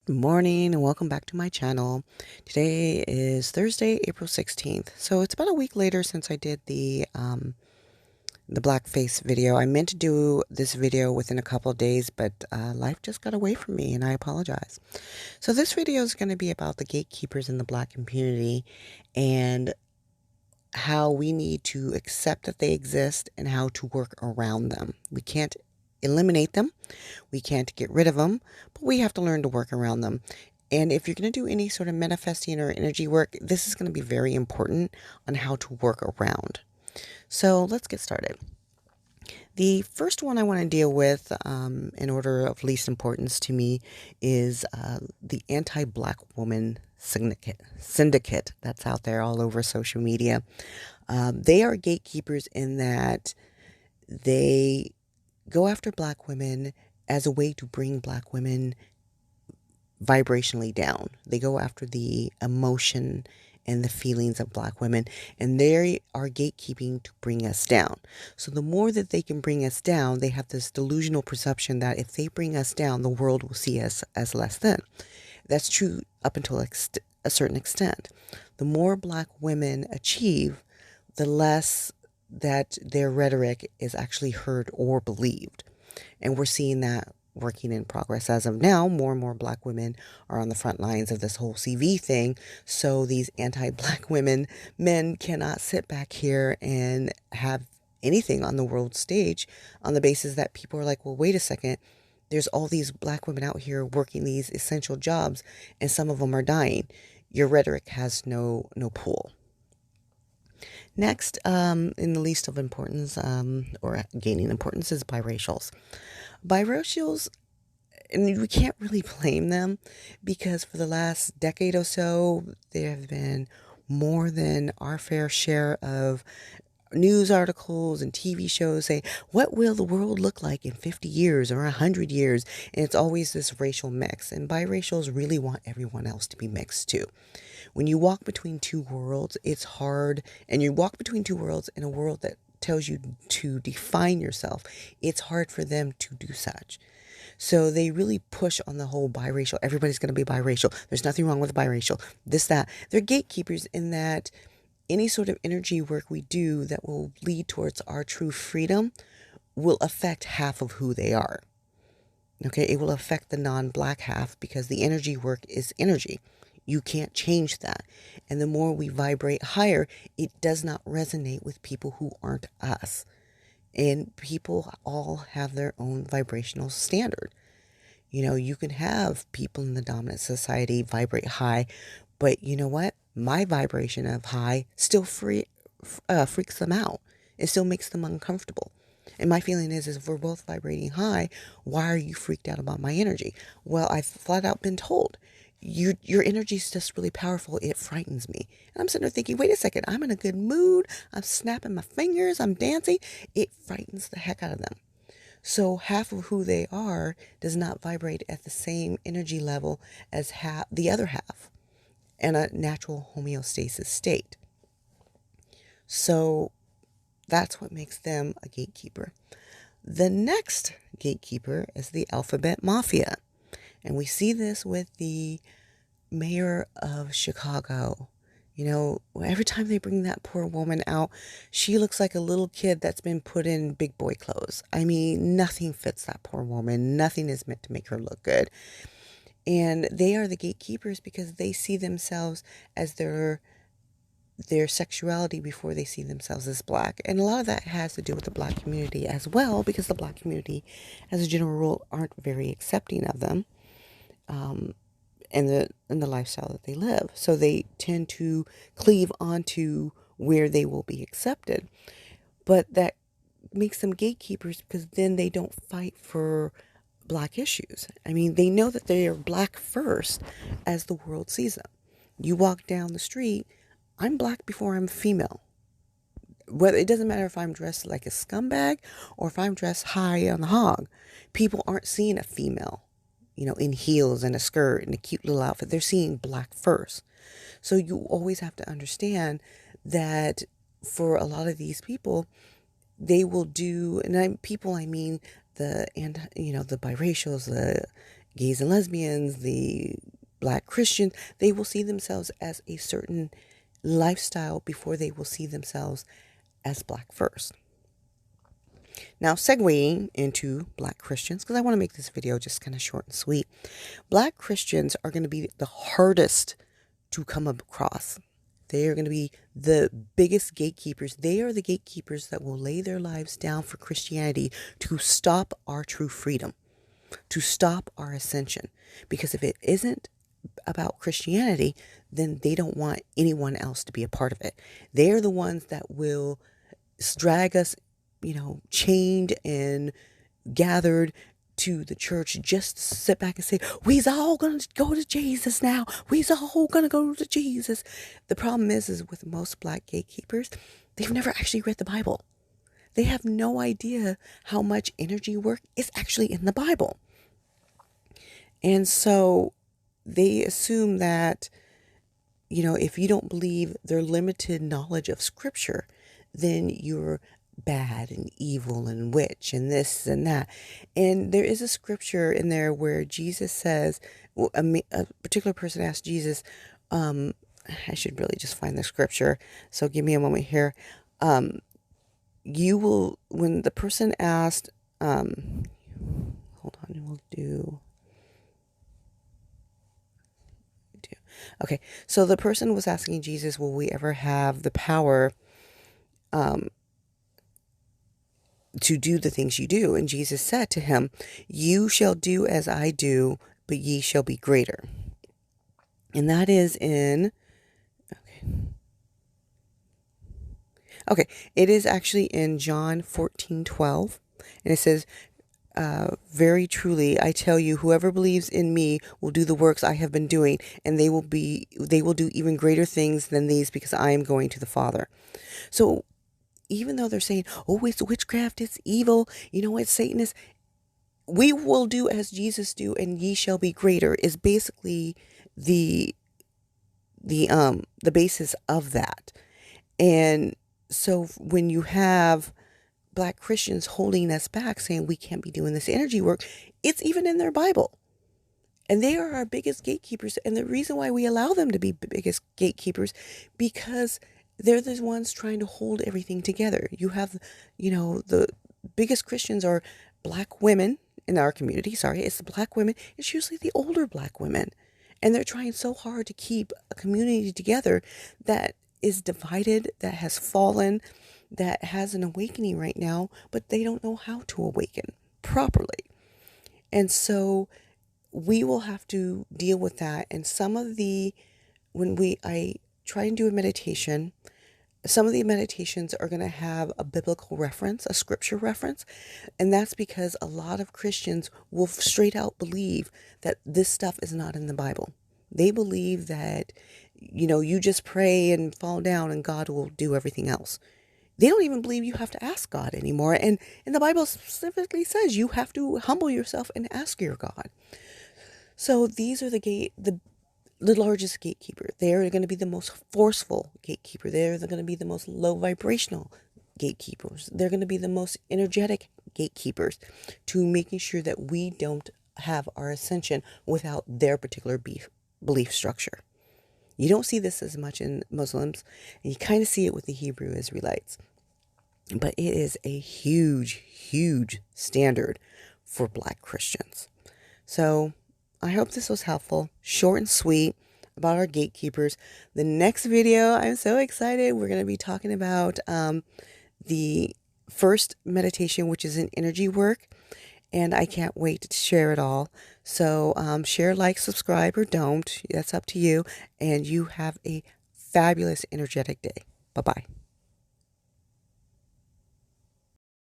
Good morning and welcome back to my channel. Today is Thursday, April 16th. So it's about a week later since I did the blackface video. I meant to do this video within a couple of days, but life just got away from me and I apologize. So this video is going to be about the gatekeepers in the black community and how we need to accept that they exist and how to work around them. We can't eliminate them. We can't get rid of them, but we have to learn to work around them. And if you're going to do any sort of manifesting or energy work, this is going to be very important on how to work around. So let's get started. The first one I want to deal with, in order of least importance to me, is the anti-black woman syndicate that's out there all over social media. They are gatekeepers in that they go after black women as a way to bring black women vibrationally down. They go after the emotion and the feelings of black women, and they are gatekeeping to bring us down. So the more that they can bring us down, they have this delusional perception that if they bring us down, the world will see us as less than. That's true up until a certain extent. The more black women achieve, the less that their rhetoric is actually heard or believed. And we're seeing that working in progress as of now. More and more black women are on the front lines of this whole CV thing. So these anti-black men cannot sit back here and have anything on the world stage on the basis that people are like, well, wait a second. There's all these black women out here working these essential jobs and some of them are dying. Your rhetoric has no pull. Next, in the least of importance, or gaining importance, is biracials. Biracials, and we can't really blame them because for the last decade or so, there have been more than our fair share of news articles and TV shows say, what will the world look like in 50 years or 100 years? And it's always this racial mix. And biracials really want everyone else to be mixed too. When you walk between two worlds, it's hard. And you walk between two worlds in a world that tells you to define yourself. It's hard for them to do such. So they really push on the whole biracial. Everybody's going to be biracial. There's nothing wrong with biracial. This, that. They're gatekeepers in that any sort of energy work we do that will lead towards our true freedom will affect half of who they are. Okay, it will affect the non-black half because the energy work is energy. You can't change that. And the more we vibrate higher, it does not resonate with people who aren't us. And people all have their own vibrational standard. You know, you can have people in the dominant society vibrate high, but you know what? My vibration of high still freaks them out. It still makes them uncomfortable. And my feeling is if we're both vibrating high, why are you freaked out about my energy? Well, I've flat out been told, your energy is just really powerful. It frightens me. And I'm sitting there thinking, wait a second, I'm in a good mood. I'm snapping my fingers. I'm dancing. It frightens the heck out of them. So half of who they are does not vibrate at the same energy level as the other half in a natural homeostasis state. So that's what makes them a gatekeeper. The next gatekeeper is the alphabet mafia. And we see this with the mayor of Chicago. You know, every time they bring that poor woman out, she looks like a little kid that's been put in big boy clothes. I mean, nothing fits that poor woman. Nothing is meant to make her look good. And they are the gatekeepers because they see themselves as their sexuality before they see themselves as black. And a lot of that has to do with the black community as well, because the black community, as a general rule, aren't very accepting of them. And the lifestyle that they live. So they tend to cleave onto where they will be accepted. But that makes them gatekeepers because then they don't fight for black issues. I mean, they know that they are black first as the world sees them. You walk down the street, I'm black before I'm female. Whether it doesn't matter if I'm dressed like a scumbag or if I'm dressed high on the hog, people aren't seeing a female, you know, in heels and a skirt and a cute little outfit. They're seeing black first. So you always have to understand that for a lot of these people, they will do, and I mean the, and you know, the biracials, the gays and lesbians, the black Christians, they will see themselves as a certain lifestyle before they will see themselves as black first. Now, segueing into black Christians, because I want to make this video just kind of short and sweet. Black Christians are going to be the hardest to come across. They are going to be the biggest gatekeepers. They are the gatekeepers that will lay their lives down for Christianity to stop our true freedom, to stop our ascension. Because if it isn't about Christianity, then they don't want anyone else to be a part of it. They are the ones that will drag us, chained and gathered to the church just to sit back and say, we's all going to go to Jesus now. We's all going to go to Jesus. The problem is with most black gatekeepers, they've never actually read the Bible. They have no idea how much energy work is actually in the Bible. And so they assume that, if you don't believe their limited knowledge of Scripture, then you're bad and evil and witch and this and that. And there is a scripture in there where Jesus says, a particular person asked Jesus, I should really just find the scripture, so give me a moment here. You will, when the person asked, hold on, we'll do, okay, so the person was asking Jesus, will we ever have the power to do the things you do? And Jesus said to him, you shall do as I do, but ye shall be greater. And that is in, okay, it is actually in John 14:12. And it says, very truly, I tell you, whoever believes in me will do the works I have been doing, and they will do even greater things than these, because I am going to the Father. So even though they're saying, oh, it's witchcraft, it's evil, it's Satanist, we will do as Jesus do, and ye shall be greater, is basically the basis of that. And so when you have black Christians holding us back, saying we can't be doing this energy work, it's even in their Bible. And they are our biggest gatekeepers. And the reason why we allow them to be the biggest gatekeepers, because they're the ones trying to hold everything together. You have, the biggest Christians are black women in our community. Sorry, it's the black women. It's usually the older black women. And they're trying so hard to keep a community together that is divided, that has fallen, that has an awakening right now, but they don't know how to awaken properly. And so we will have to deal with that. And some of I try and do a meditation, some of the meditations are going to have a biblical reference, a scripture reference. And that's because a lot of Christians will straight out believe that this stuff is not in the Bible. They believe that, you just pray and fall down and God will do everything else. They don't even believe you have to ask God anymore. And the Bible specifically says you have to humble yourself and ask your God. So these are the largest gatekeeper. They're going to be the most forceful gatekeeper. They're going to be the most low vibrational gatekeepers. They're going to be the most energetic gatekeepers to making sure that we don't have our ascension without their particular belief structure. You don't see this as much in Muslims, and you kind of see it with the Hebrew Israelites. But it is a huge, huge standard for black Christians. So I hope this was helpful, short and sweet, about our gatekeepers. The next video, I'm so excited. We're going to be talking about the first meditation, which is an energy work. And I can't wait to share it all. So share, like, subscribe, or don't. That's up to you. And you have a fabulous, energetic day. Bye-bye.